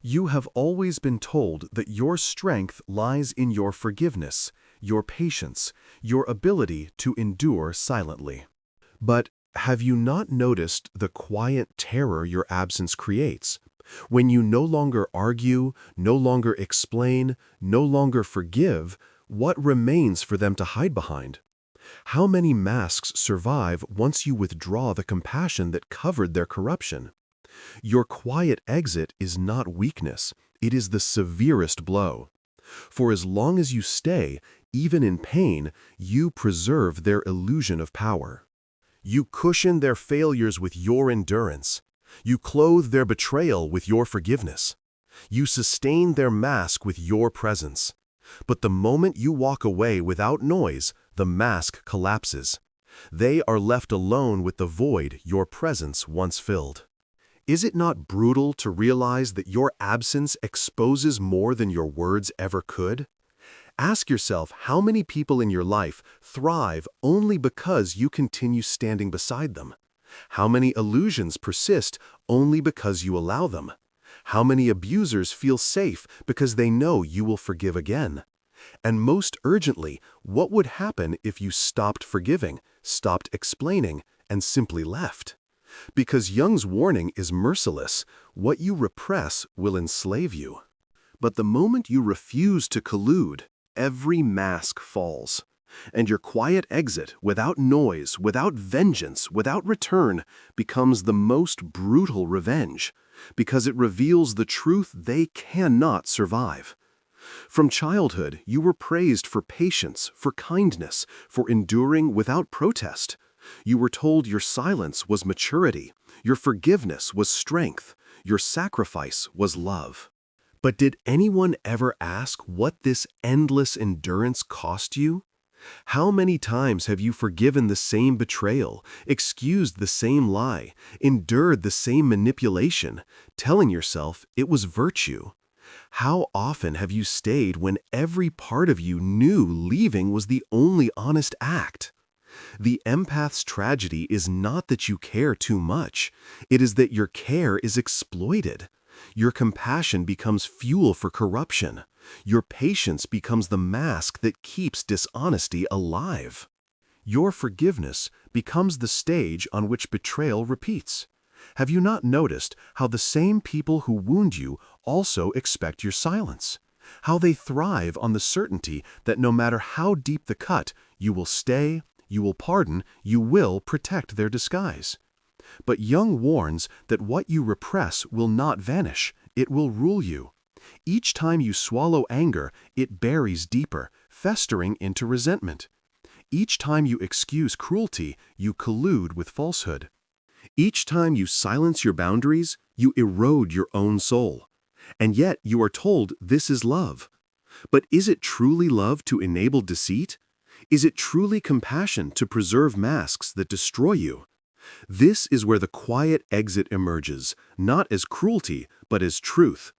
You have always been told that your strength lies in your forgiveness, your patience, your ability to endure silently. But have you not noticed the quiet terror your absence creates? When you no longer argue, no longer explain, no longer forgive, what remains for them to hide behind? How many masks survive once you withdraw the compassion that covered their corruption? Your quiet exit is not weakness, it is the severest blow. For as long as you stay, even in pain, you preserve their illusion of power. You cushion their failures with your endurance. You clothe their betrayal with your forgiveness. You sustain their mask with your presence. But the moment you walk away without noise, the mask collapses. They are left alone with the void your presence once filled. Is it not brutal to realize that your absence exposes more than your words ever could? Ask yourself how many people in your life thrive only because you continue standing beside them. How many illusions persist only because you allow them? How many abusers feel safe because they know you will forgive again? And most urgently, what would happen if you stopped forgiving, stopped explaining, and simply left? Because Jung's warning is merciless, what you repress will enslave you. But the moment you refuse to collude, every mask falls. And your quiet exit, without noise, without vengeance, without return, becomes the most brutal revenge, because it reveals the truth they cannot survive. From childhood, you were praised for patience, for kindness, for enduring without protest. You were told your silence was maturity, your forgiveness was strength, your sacrifice was love. But did anyone ever ask what this endless endurance cost you? How many times have you forgiven the same betrayal, excused the same lie, endured the same manipulation, telling yourself it was virtue? How often have you stayed when every part of you knew leaving was the only honest act? The empath's tragedy is not that you care too much, it is that your care is exploited. Your compassion becomes fuel for corruption. Your patience becomes the mask that keeps dishonesty alive. Your forgiveness becomes the stage on which betrayal repeats. Have you not noticed how the same people who wound you also expect your silence? How they thrive on the certainty that no matter how deep the cut, you will stay, you will pardon, you will protect their disguise. But Jung warns that what you repress will not vanish, it will rule you. Each time you swallow anger, it buries deeper, festering into resentment. Each time you excuse cruelty, you collude with falsehood. Each time you silence your boundaries, you erode your own soul. And yet you are told this is love. But is it truly love to enable deceit? Is it truly compassion to preserve masks that destroy you? This is where the quiet exit emerges, not as cruelty, but as truth.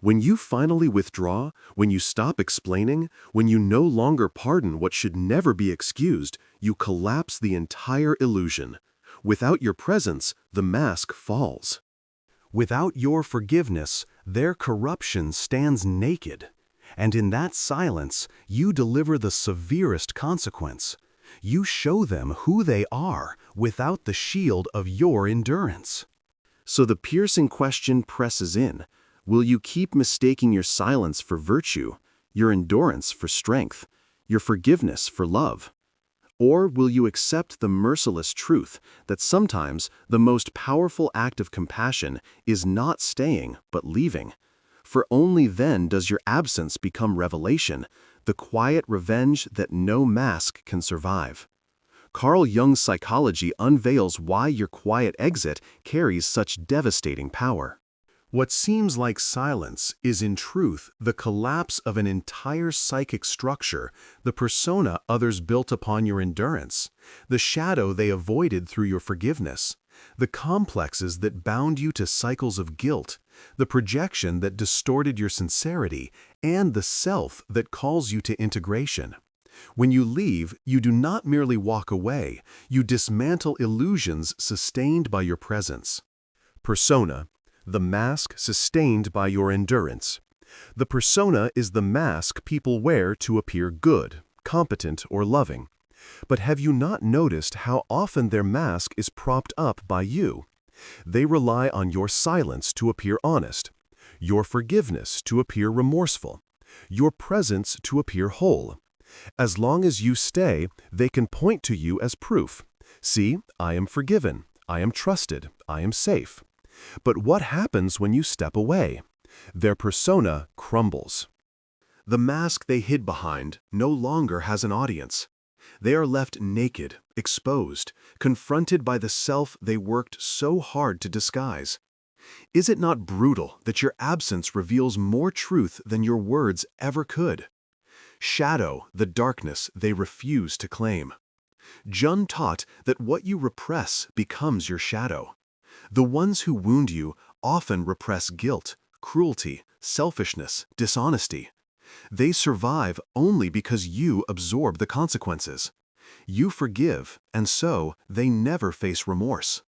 When you finally withdraw, when you stop explaining, when you no longer pardon what should never be excused, you collapse the entire illusion. Without your presence, the mask falls. Without your forgiveness, their corruption stands naked. And in that silence, you deliver the severest consequence. You show them who they are without the shield of your endurance. So the piercing question presses in. Will you keep mistaking your silence for virtue, your endurance for strength, your forgiveness for love? Or will you accept the merciless truth that sometimes the most powerful act of compassion is not staying but leaving? For only then does your absence become revelation, the quiet revenge that no mask can survive. Carl Jung's psychology unveils why your quiet exit carries such devastating power. What seems like silence is in truth the collapse of an entire psychic structure, the persona others built upon your endurance, the shadow they avoided through your forgiveness, the complexes that bound you to cycles of guilt, the projection that distorted your sincerity, and the self that calls you to integration. When you leave, you do not merely walk away, you dismantle illusions sustained by your presence. Persona, the mask sustained by your endurance. The persona is the mask people wear to appear good, competent, or loving. But have you not noticed how often their mask is propped up by you? They rely on your silence to appear honest, your forgiveness to appear remorseful, your presence to appear whole. As long as you stay, they can point to you as proof. See, I am forgiven, I am trusted, I am safe. But what happens when you step away? Their persona crumbles. The mask they hid behind no longer has an audience. They are left naked, exposed, confronted by the self they worked so hard to disguise. Is it not brutal that your absence reveals more truth than your words ever could? Shadow the darkness they refuse to claim. Jung taught that what you repress becomes your shadow. The ones who wound you often repress guilt, cruelty, selfishness, dishonesty. They survive only because you absorb the consequences. You forgive, and so they never face remorse.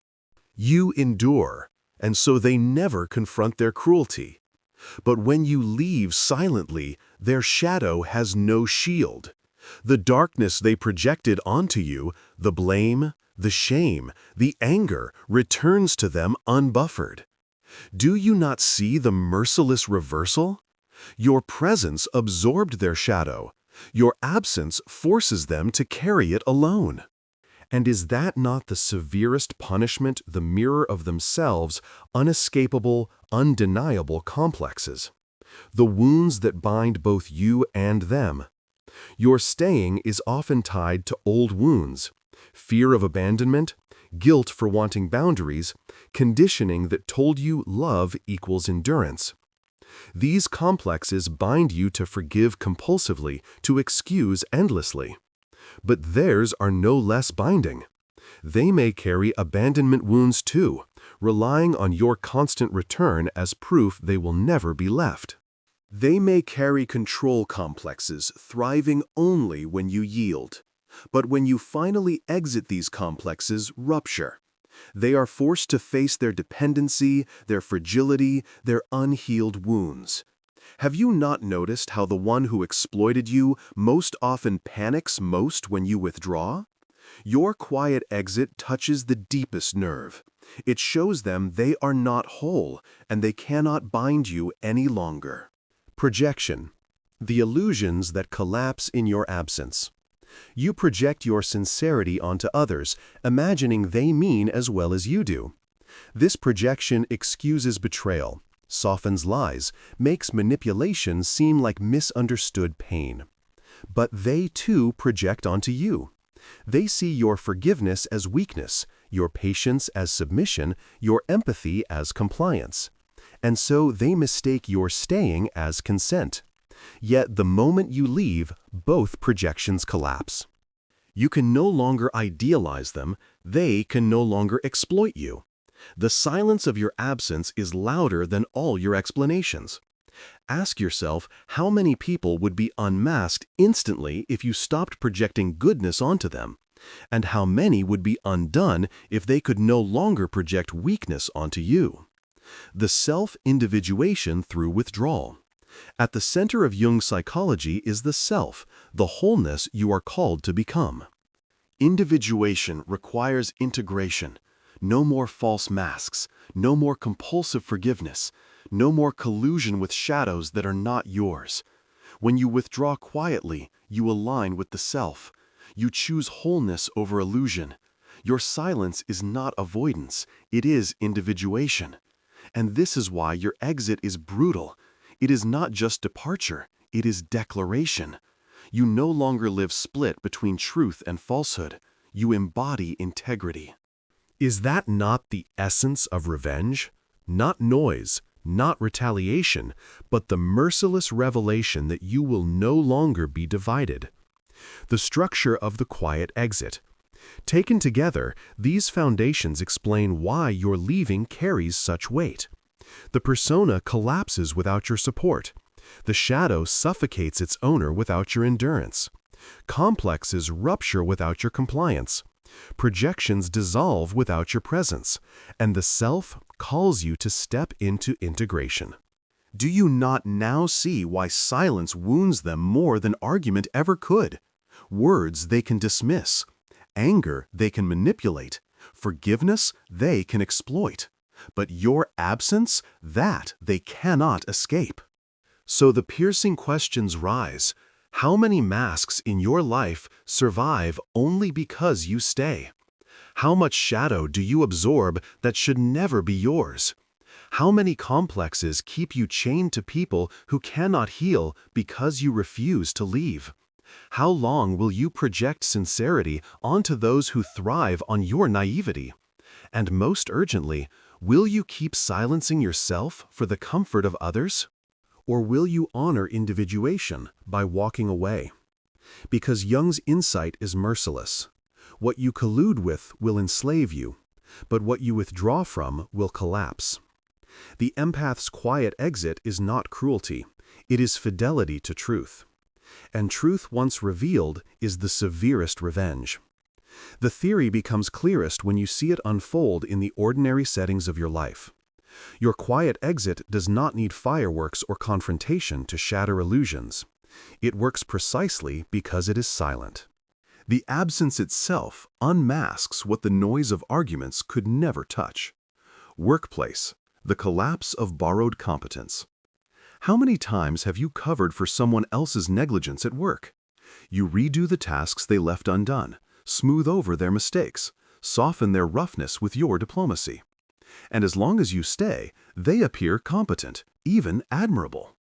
You endure, and so they never confront their cruelty. But when you leave silently, their shadow has no shield. The darkness they projected onto you, the blame, the shame, the anger, returns to them unbuffered. Do you not see the merciless reversal? Your presence absorbed their shadow. Your absence forces them to carry it alone. And is that not the severest punishment, the mirror of themselves, unescapable, undeniable complexes? The wounds that bind both you and them. Your staying is often tied to old wounds, fear of abandonment, guilt for wanting boundaries, conditioning that told you love equals endurance. These complexes bind you to forgive compulsively, to excuse endlessly. But theirs are no less binding. They may carry abandonment wounds too, relying on your constant return as proof they will never be left. They may carry control complexes, thriving only when you yield. But when you finally exit these complexes, rupture. They are forced to face their dependency, their fragility, their unhealed wounds. Have you not noticed how the one who exploited you most often panics most when you withdraw? Your quiet exit touches the deepest nerve. It shows them they are not whole, and they cannot bind you any longer. Projection. The illusions that collapse in your absence. You project your sincerity onto others, imagining they mean as well as you do. This projection excuses betrayal, softens lies, makes manipulation seem like misunderstood pain. But they too project onto you. They see your forgiveness as weakness, your patience as submission, your empathy as compliance. And so they mistake your staying as consent. Yet the moment you leave, both projections collapse. You can no longer idealize them, they can no longer exploit you. The silence of your absence is louder than all your explanations. Ask yourself how many people would be unmasked instantly if you stopped projecting goodness onto them, and how many would be undone if they could no longer project weakness onto you. The self-individuation through withdrawal. At the center of Jung's psychology is the self, the wholeness you are called to become. Individuation requires integration. No more false masks, no more compulsive forgiveness, no more collusion with shadows that are not yours. When you withdraw quietly, you align with the self. You choose wholeness over illusion. Your silence is not avoidance, it is individuation. And this is why your exit is brutal. It is not just departure, it is declaration. You no longer live split between truth and falsehood. You embody integrity. Is that not the essence of revenge? Not noise, not retaliation, but the merciless revelation that you will no longer be divided. The structure of the quiet exit. Taken together, these foundations explain why your leaving carries such weight. The persona collapses without your support. The shadow suffocates its owner without your endurance. Complexes rupture without your compliance. Projections dissolve without your presence. And the self calls you to step into integration. Do you not now see why silence wounds them more than argument ever could? Words they can dismiss. Anger they can manipulate. Forgiveness they can exploit. But your absence, that they cannot escape. So the piercing questions rise. How many masks in your life survive only because you stay? How much shadow do you absorb that should never be yours? How many complexes keep you chained to people who cannot heal because you refuse to leave? How long will you project sincerity onto those who thrive on your naivety? And most urgently, will you keep silencing yourself for the comfort of others? Or will you honor individuation by walking away? Because Jung's insight is merciless. What you collude with will enslave you, but what you withdraw from will collapse. The empath's quiet exit is not cruelty, it is fidelity to truth. And truth once revealed is the severest revenge. The theory becomes clearest when you see it unfold in the ordinary settings of your life. Your quiet exit does not need fireworks or confrontation to shatter illusions. It works precisely because it is silent. The absence itself unmasks what the noise of arguments could never touch. Workplace, the collapse of borrowed competence. How many times have you covered for someone else's negligence at work? You redo the tasks they left undone, smooth over their mistakes, soften their roughness with your diplomacy. And as long as you stay, they appear competent, even admirable.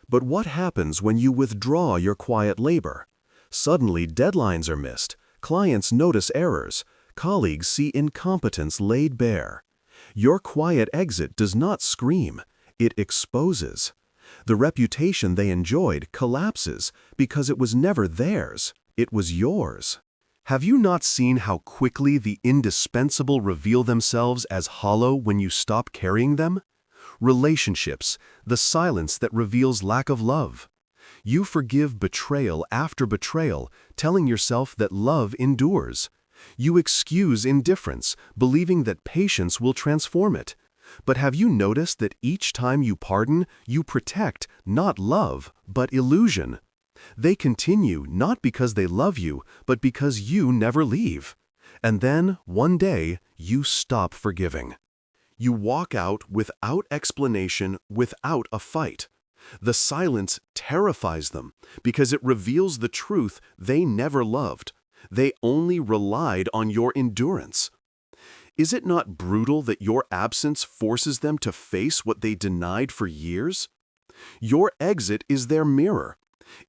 But what happens when you withdraw your quiet labor? Suddenly deadlines are missed, clients notice errors, colleagues see incompetence laid bare. Your quiet exit does not scream, it exposes. The reputation they enjoyed collapses because it was never theirs, it was yours. Have you not seen how quickly the indispensable reveal themselves as hollow when you stop carrying them? Relationships, the silence that reveals lack of love. You forgive betrayal after betrayal, telling yourself that love endures. You excuse indifference, believing that patience will transform it. But have you noticed that each time you pardon, you protect not love, but illusion? They continue not because they love you, but because you never leave. And then, one day, you stop forgiving. You walk out without explanation, without a fight. The silence terrifies them because it reveals the truth they never loved. They only relied on your endurance. Is it not brutal that your absence forces them to face what they denied for years? Your exit is their mirror.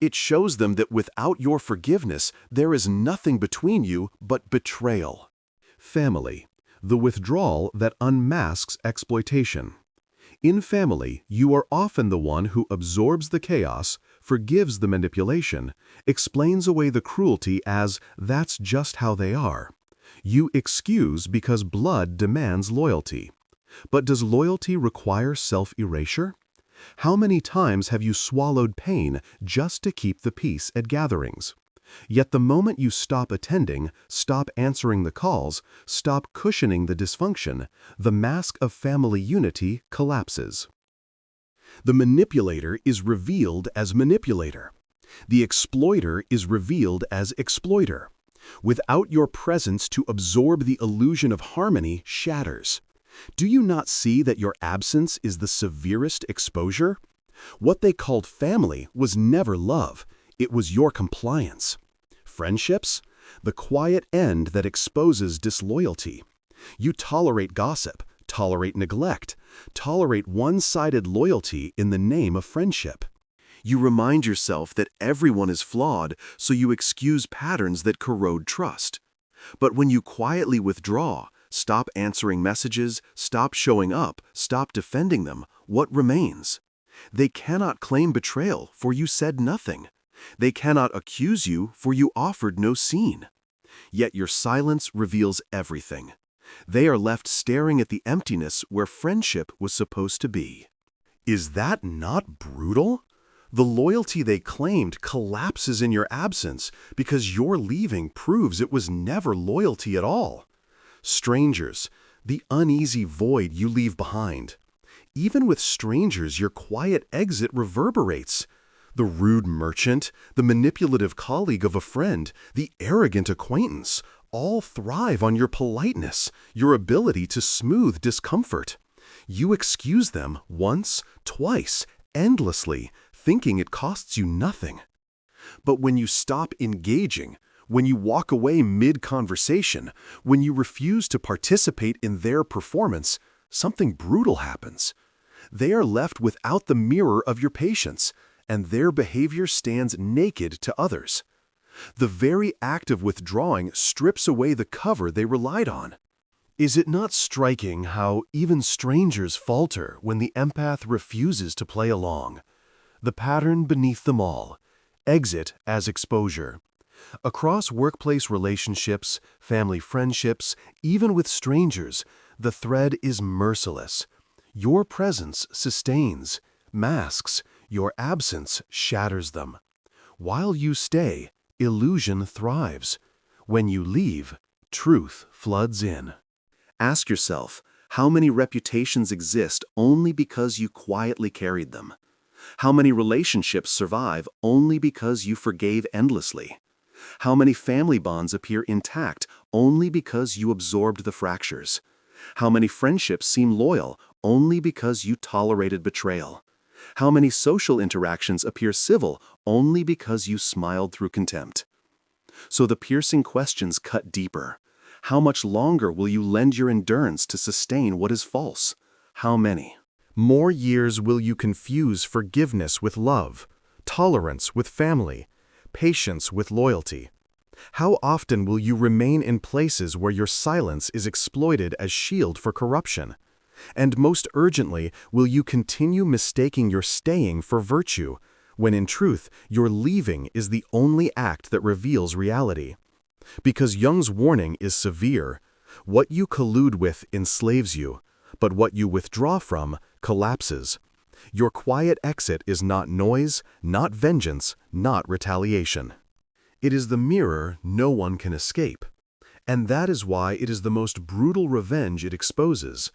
It shows them that without your forgiveness, there is nothing between you but betrayal. Family, the withdrawal that unmasks exploitation. In family, you are often the one who absorbs the chaos, forgives the manipulation, explains away the cruelty as that's just how they are. You excuse because blood demands loyalty. But does loyalty require self-erasure? How many times have you swallowed pain just to keep the peace at gatherings? Yet the moment you stop attending, stop answering the calls, stop cushioning the dysfunction, the mask of family unity collapses. The manipulator is revealed as manipulator. The exploiter is revealed as exploiter. Without your presence to absorb the illusion of harmony shatters. Do you not see that your absence is the severest exposure? What they called family was never love, it was your compliance. Friendships? The quiet end that exposes disloyalty. You tolerate gossip, tolerate neglect, tolerate one-sided loyalty in the name of friendship. You remind yourself that everyone is flawed, so you excuse patterns that corrode trust. But when you quietly withdraw, stop answering messages, stop showing up, stop defending them, what remains? They cannot claim betrayal, for you said nothing. They cannot accuse you, for you offered no scene. Yet your silence reveals everything. They are left staring at the emptiness where friendship was supposed to be. Is that not brutal? The loyalty they claimed collapses in your absence because your leaving proves it was never loyalty at all. Strangers, the uneasy void you leave behind. Even with strangers, your quiet exit reverberates. The rude merchant, the manipulative colleague of a friend, the arrogant acquaintance, all thrive on your politeness, your ability to smooth discomfort. You excuse them once, twice, endlessly, thinking it costs you nothing. But when you stop engaging, when you walk away mid-conversation, when you refuse to participate in their performance, something brutal happens. They are left without the mirror of your patience, and their behavior stands naked to others. The very act of withdrawing strips away the cover they relied on. Is it not striking how even strangers falter when the empath refuses to play along? The pattern beneath them all: exit as exposure. Across workplace relationships, family friendships, even with strangers, the thread is merciless. Your presence sustains, masks, your absence shatters them. While you stay, illusion thrives. When you leave, truth floods in. Ask yourself, how many reputations exist only because you quietly carried them? How many relationships survive only because you forgave endlessly? How many family bonds appear intact only because you absorbed the fractures? How many friendships seem loyal only because you tolerated betrayal? How many social interactions appear civil only because you smiled through contempt? So the piercing questions cut deeper. How much longer will you lend your endurance to sustain what is false? How many? More years will you confuse forgiveness with love, tolerance with family, patience with loyalty? How often will you remain in places where your silence is exploited as shield for corruption? And most urgently, will you continue mistaking your staying for virtue, when in truth, your leaving is the only act that reveals reality? Because Jung's warning is severe: what you collude with enslaves you, but what you withdraw from collapses. Your quiet exit is not noise, not vengeance, not retaliation. It is the mirror no one can escape. And that is why it is the most brutal revenge it exposes.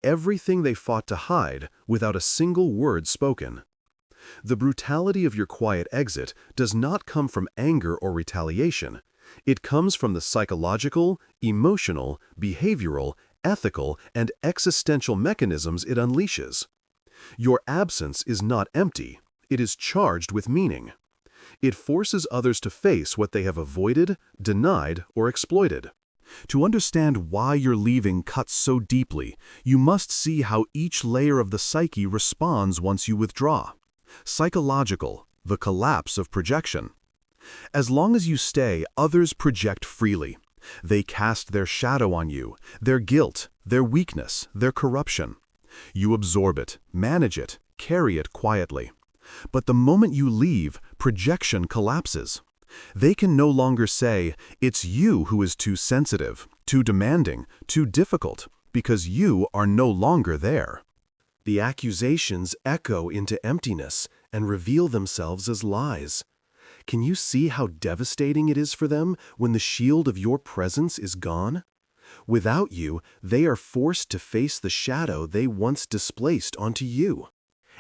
Everything they fought to hide without a single word spoken. The brutality of your quiet exit does not come from anger or retaliation. It comes from the psychological, emotional, behavioral, ethical, and existential mechanisms it unleashes. Your absence is not empty, it is charged with meaning. It forces others to face what they have avoided, denied, or exploited. To understand why your leaving cuts so deeply, you must see how each layer of the psyche responds once you withdraw. Psychological, the collapse of projection. As long as you stay, others project freely. They cast their shadow on you, their guilt, their weakness, their corruption. You absorb it, manage it, carry it quietly. But the moment you leave, projection collapses. They can no longer say, "It's you who is too sensitive, too demanding, too difficult," because you are no longer there. The accusations echo into emptiness and reveal themselves as lies. Can you see how devastating it is for them when the shield of your presence is gone? Without you, they are forced to face the shadow they once displaced onto you.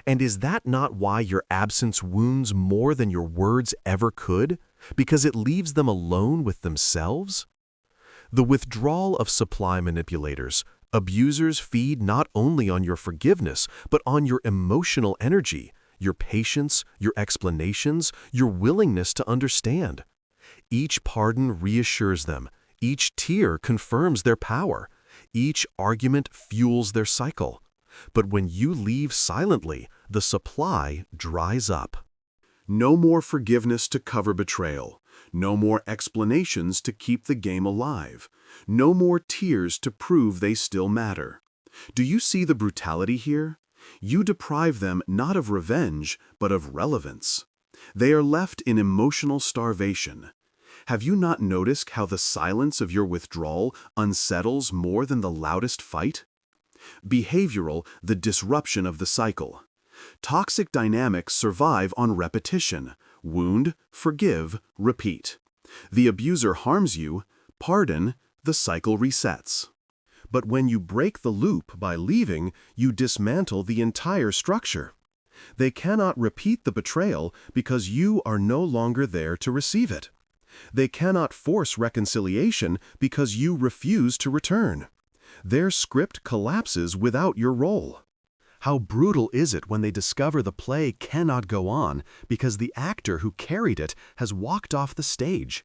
And is that not why your absence wounds more than your words ever could? Because it leaves them alone with themselves? The withdrawal of supply manipulators, abusers feed not only on your forgiveness, but on your emotional energy, your patience, your explanations, your willingness to understand. Each pardon reassures them. Each tear confirms their power. Each argument fuels their cycle. But when you leave silently, the supply dries up. No more forgiveness to cover betrayal. No more explanations to keep the game alive. No more tears to prove they still matter. Do you see the brutality here? You deprive them not of revenge, but of relevance. They are left in emotional starvation. Have you not noticed how the silence of your withdrawal unsettles more than the loudest fight? Behavioral, the disruption of the cycle. Toxic dynamics survive on repetition. Wound, forgive, repeat. The abuser harms you, pardon, the cycle resets. But when you break the loop by leaving, you dismantle the entire structure. They cannot repeat the betrayal because you are no longer there to receive it. They cannot force reconciliation because you refuse to return. Their script collapses without your role. How brutal is it when they discover the play cannot go on because the actor who carried it has walked off the stage?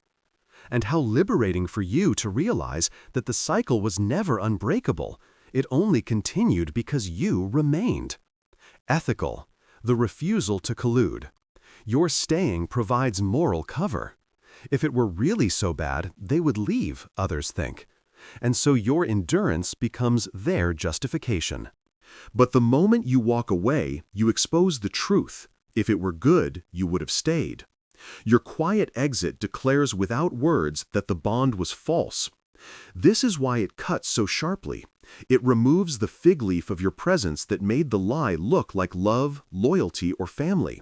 And how liberating for you to realize that the cycle was never unbreakable. It only continued because you remained. Ethical, the refusal to collude. Your staying provides moral cover. If it were really so bad, they would leave, others think. And so your endurance becomes their justification. But the moment you walk away, you expose the truth. If it were good, you would have stayed. Your quiet exit declares without words that the bond was false. This is why it cuts so sharply. It removes the fig leaf of your presence that made the lie look like love, loyalty, or family.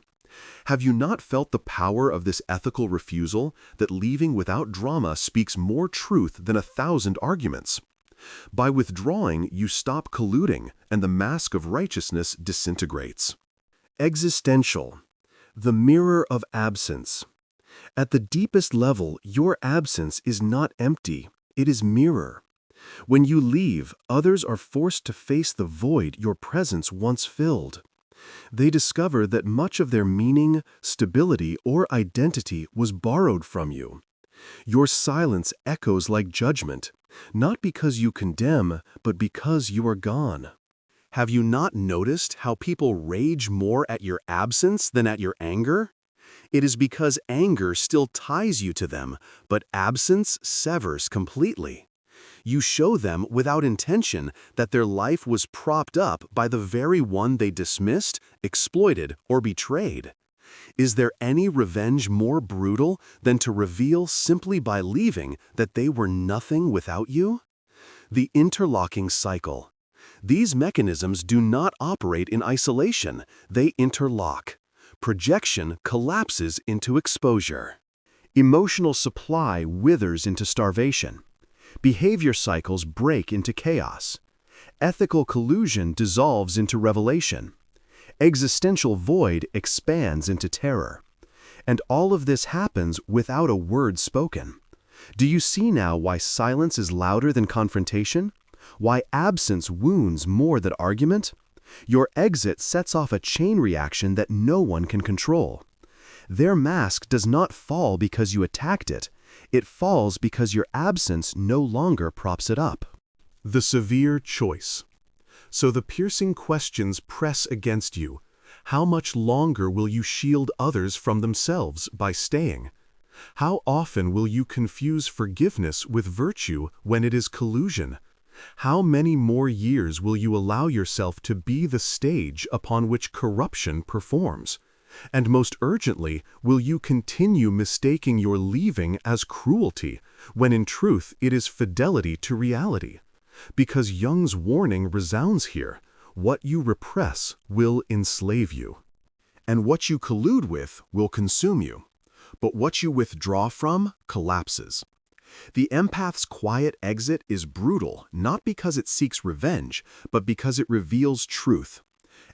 Have you not felt the power of this ethical refusal, that leaving without drama speaks more truth than 1,000 arguments? By withdrawing, you stop colluding, and the mask of righteousness disintegrates. Existential, the mirror of absence. At the deepest level, your absence is not empty, it is mirror. When you leave, others are forced to face the void your presence once filled. They discover that much of their meaning, stability, or identity was borrowed from you. Your silence echoes like judgment, not because you condemn, but because you are gone. Have you not noticed how people rage more at your absence than at your anger? It is because anger still ties you to them, but absence severs completely. You show them without intention that their life was propped up by the very one they dismissed, exploited, or betrayed. Is there any revenge more brutal than to reveal simply by leaving that they were nothing without you? The interlocking cycle. These mechanisms do not operate in isolation, they interlock. Projection collapses into exposure. Emotional supply withers into starvation. Behavior cycles break into chaos. Ethical collusion dissolves into revelation. Existential void expands into terror. And all of this happens without a word spoken. Do you see now why silence is louder than confrontation? Why absence wounds more than argument? Your exit sets off a chain reaction that no one can control. Their mask does not fall because you attacked it. It falls because your absence no longer props it up. The severe choice. So the piercing questions press against you. How much longer will you shield others from themselves by staying? How often will you confuse forgiveness with virtue when it is collusion? How many more years will you allow yourself to be the stage upon which corruption performs? And most urgently, will you continue mistaking your leaving as cruelty, when in truth it is fidelity to reality? Because Jung's warning resounds here, what you repress will enslave you. And what you collude with will consume you. But what you withdraw from collapses. The empath's quiet exit is brutal, not because it seeks revenge, but because it reveals truth.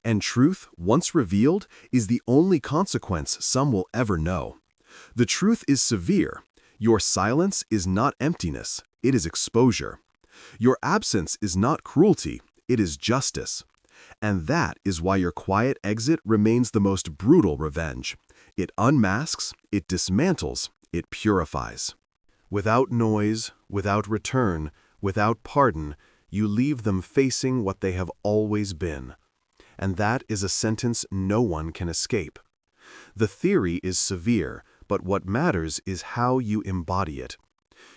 And truth, once revealed, is the only consequence some will ever know. The truth is severe. Your silence is not emptiness, it is exposure. Your absence is not cruelty, it is justice. And that is why your quiet exit remains the most brutal revenge. It unmasks, it dismantles, it purifies. Without noise, without return, without pardon, you leave them facing what they have always been. And that is a sentence no one can escape. The theory is severe, but what matters is how you embody it.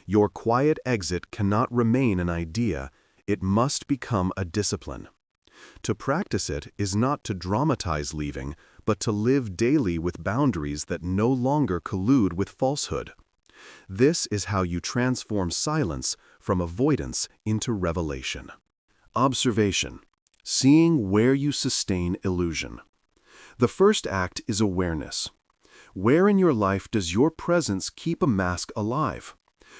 Your quiet exit cannot remain an idea, it must become a discipline. To practice it is not to dramatize leaving, but to live daily with boundaries that no longer collude with falsehood. This is how you transform silence from avoidance into revelation. Observation. Seeing where you sustain illusion. The first act is awareness. Where in your life does your presence keep a mask alive?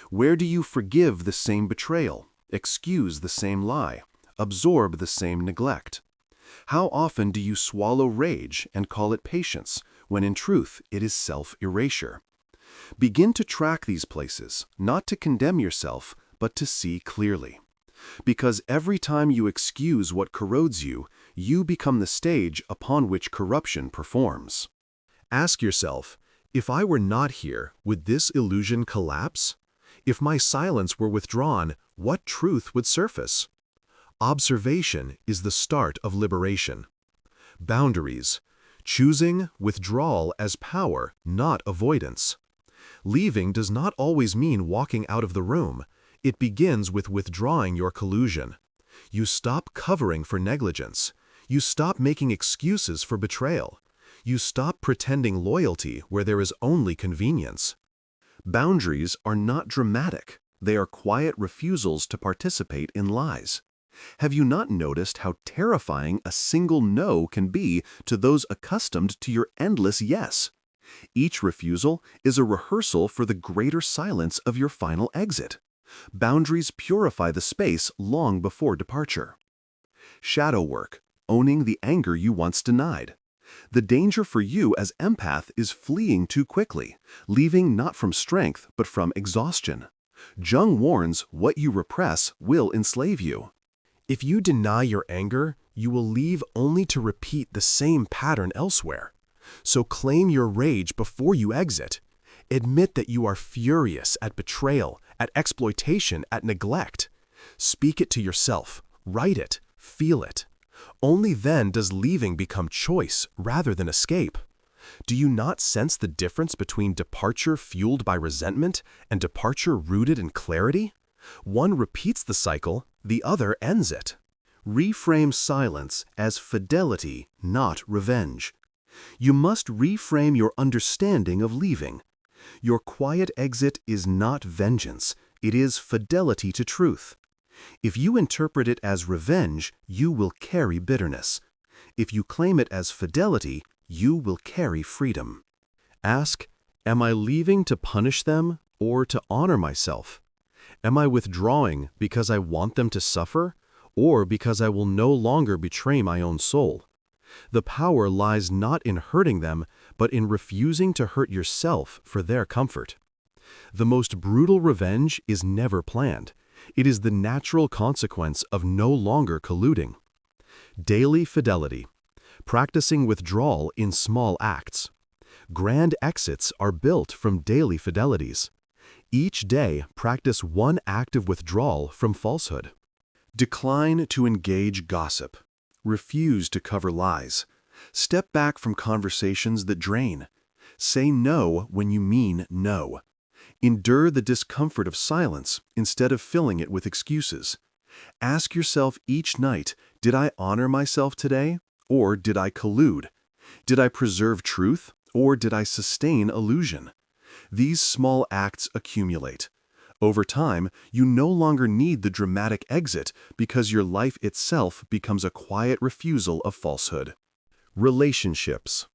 Where do you forgive the same betrayal? excuse the same lie, absorb the same neglect? How often do you swallow rage and call it patience, when in truth it is self-erasure? Begin to track these places, not to condemn yourself, but to see clearly. Because every time you excuse what corrodes you, you become the stage upon which corruption performs. Ask yourself, if I were not here, would this illusion collapse? If my silence were withdrawn, what truth would surface? Observation is the start of liberation. Boundaries. Choosing withdrawal as power, not avoidance. Leaving does not always mean walking out of the room. It begins with withdrawing your collusion. You stop covering for negligence. You stop making excuses for betrayal. You stop pretending loyalty where there is only convenience. Boundaries are not dramatic. They are quiet refusals to participate in lies. Have you not noticed how terrifying a single no can be to those accustomed to your endless yes? Each refusal is a rehearsal for the greater silence of your final exit. Boundaries purify the space long before departure. Shadow work, owning the anger you once denied. The danger for you as empath is fleeing too quickly, leaving not from strength but from exhaustion. Jung warns what you repress will enslave you. If you deny your anger, you will leave only to repeat the same pattern elsewhere. So claim your rage before you exit. Admit that you are furious at betrayal, at exploitation, at neglect. Speak it to yourself, write it, feel it. Only then does leaving become choice rather than escape. Do you not sense the difference between departure fueled by resentment and departure rooted in clarity? One repeats the cycle, the other ends it. Reframe silence as fidelity, not revenge. You must reframe your understanding of leaving. Your quiet exit is not vengeance, it is fidelity to truth. If you interpret it as revenge, you will carry bitterness. If you claim it as fidelity, you will carry freedom. Ask, am I leaving to punish them or to honor myself? Am I withdrawing because I want them to suffer or because I will no longer betray my own soul? The power lies not in hurting them, but in refusing to hurt yourself for their comfort. The most brutal revenge is never planned. It is the natural consequence of no longer colluding. Daily fidelity. Practicing withdrawal in small acts. Grand exits are built from daily fidelities. Each day, practice one act of withdrawal from falsehood. Decline to engage gossip. Refuse to cover lies. Step back from conversations that drain. Say no when you mean no. Endure the discomfort of silence instead of filling it with excuses. Ask yourself each night, did I honor myself today, or did I collude? Did I preserve truth, or did I sustain illusion? These small acts accumulate. Over time, you no longer need the dramatic exit because your life itself becomes a quiet refusal of falsehood. Relationships.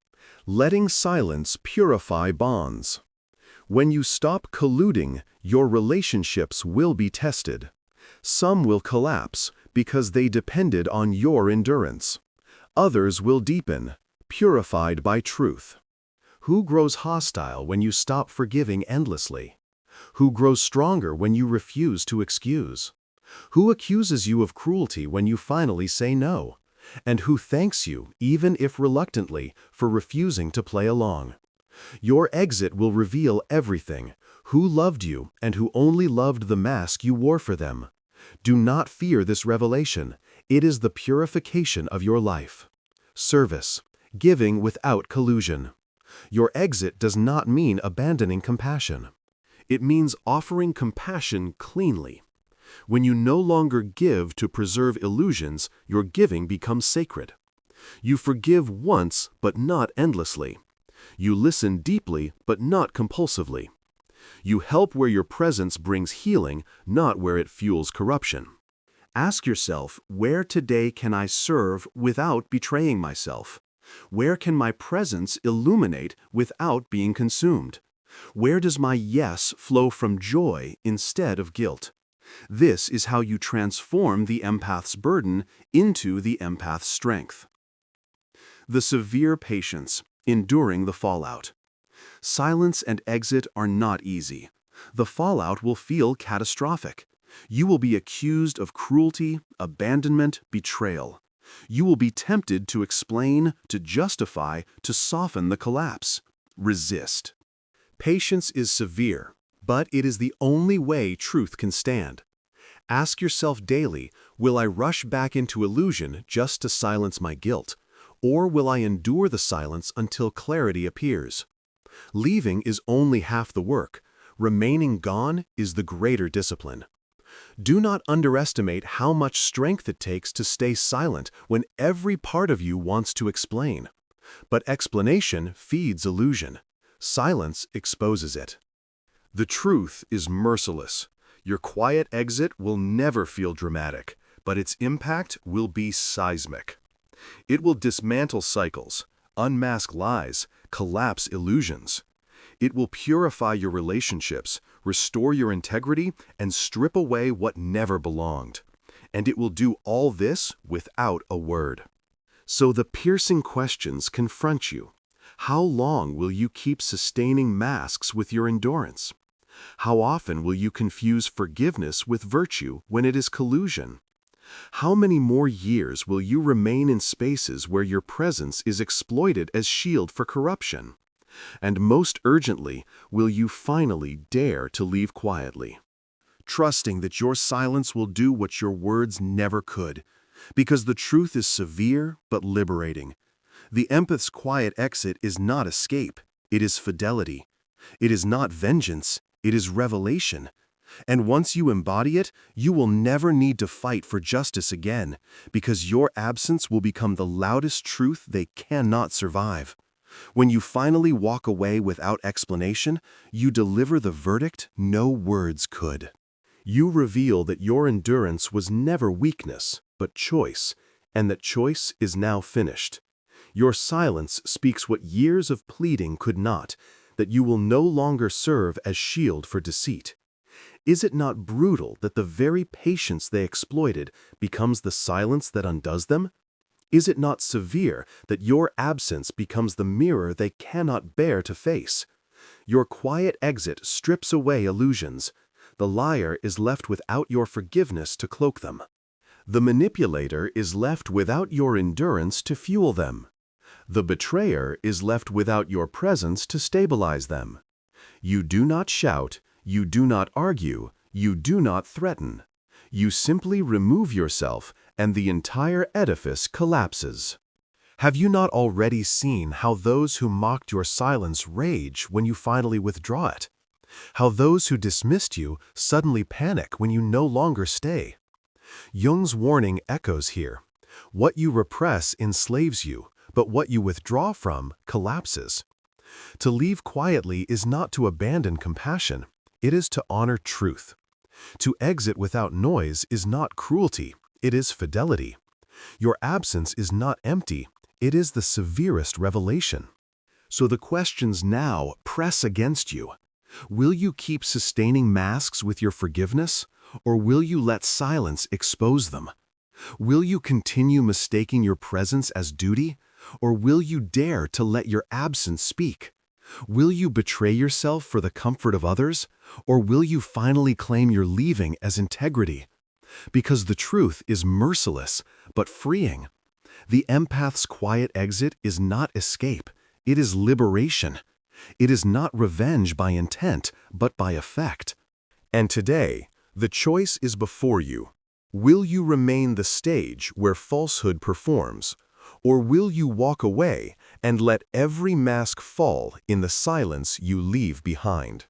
Letting silence purify bonds. When you stop colluding, your relationships will be tested. Some will collapse because they depended on your endurance. Others will deepen, purified by truth. Who grows hostile when you stop forgiving endlessly? Who grows stronger when you refuse to excuse? Who accuses you of cruelty when you finally say no? And who thanks you, even if reluctantly, for refusing to play along? Your exit will reveal everything, who loved you and who only loved the mask you wore for them. Do not fear this revelation. It is the purification of your life. Service. Giving without collusion. Your exit does not mean abandoning compassion. It means offering compassion cleanly. When you no longer give to preserve illusions, your giving becomes sacred. You forgive once, but not endlessly. You listen deeply, but not compulsively. You help where your presence brings healing, not where it fuels corruption. Ask yourself, where today can I serve without betraying myself? Where can my presence illuminate without being consumed? Where does my yes flow from joy instead of guilt? This is how you transform the empath's burden into the empath's strength. The severe patience, enduring the fallout. Silence and exit are not easy. The fallout will feel catastrophic. You will be accused of cruelty, abandonment, betrayal. You will be tempted to explain, to justify, to soften the collapse. Resist. Patience is severe, but it is the only way truth can stand. Ask yourself daily, will I rush back into illusion just to silence my guilt? Or will I endure the silence until clarity appears? Leaving is only half the work. Remaining gone is the greater discipline. Do not underestimate how much strength it takes to stay silent when every part of you wants to explain. But explanation feeds illusion. Silence exposes it. The truth is merciless. Your quiet exit will never feel dramatic, but its impact will be seismic. It will dismantle cycles, unmask lies, collapse illusions. It will purify your relationships, restore your integrity, and strip away what never belonged. And it will do all this without a word. So the piercing questions confront you. How long will you keep sustaining masks with your endurance? How often will you confuse forgiveness with virtue when it is collusion? How many more years will you remain in spaces where your presence is exploited as shield for corruption? And most urgently, will you finally dare to leave quietly, trusting that your silence will do what your words never could, because the truth is severe but liberating. The empath's quiet exit is not escape, it is fidelity. It is not vengeance, it is revelation. And once you embody it, you will never need to fight for justice again, because your absence will become the loudest truth they cannot survive. When you finally walk away without explanation, you deliver the verdict no words could. You reveal that your endurance was never weakness, but choice, and that choice is now finished. Your silence speaks what years of pleading could not, that you will no longer serve as shield for deceit. Is it not brutal that the very patience they exploited becomes the silence that undoes them? Is it not severe that your absence becomes the mirror they cannot bear to face? Your quiet exit strips away illusions. The liar is left without your forgiveness to cloak them. The manipulator is left without your endurance to fuel them. The betrayer is left without your presence to stabilize them. You do not shout, you do not argue, you do not threaten. You simply remove yourself, and the entire edifice collapses. Have you not already seen how those who mocked your silence rage when you finally withdraw it? How those who dismissed you suddenly panic when you no longer stay? Jung's warning echoes here. What you repress enslaves you, but what you withdraw from collapses. To leave quietly is not to abandon compassion, it is to honor truth. To exit without noise is not cruelty, it is fidelity. Your absence is not empty, it is the severest revelation. So the questions now press against you. Will you keep sustaining masks with your forgiveness, or will you let silence expose them? Will you continue mistaking your presence as duty, or will you dare to let your absence speak? Will you betray yourself for the comfort of others, or will you finally claim your leaving as integrity? Because the truth is merciless, but freeing. The empath's quiet exit is not escape, it is liberation. It is not revenge by intent, but by effect. And today, the choice is before you. Will you remain the stage where falsehood performs, or will you walk away and let every mask fall in the silence you leave behind?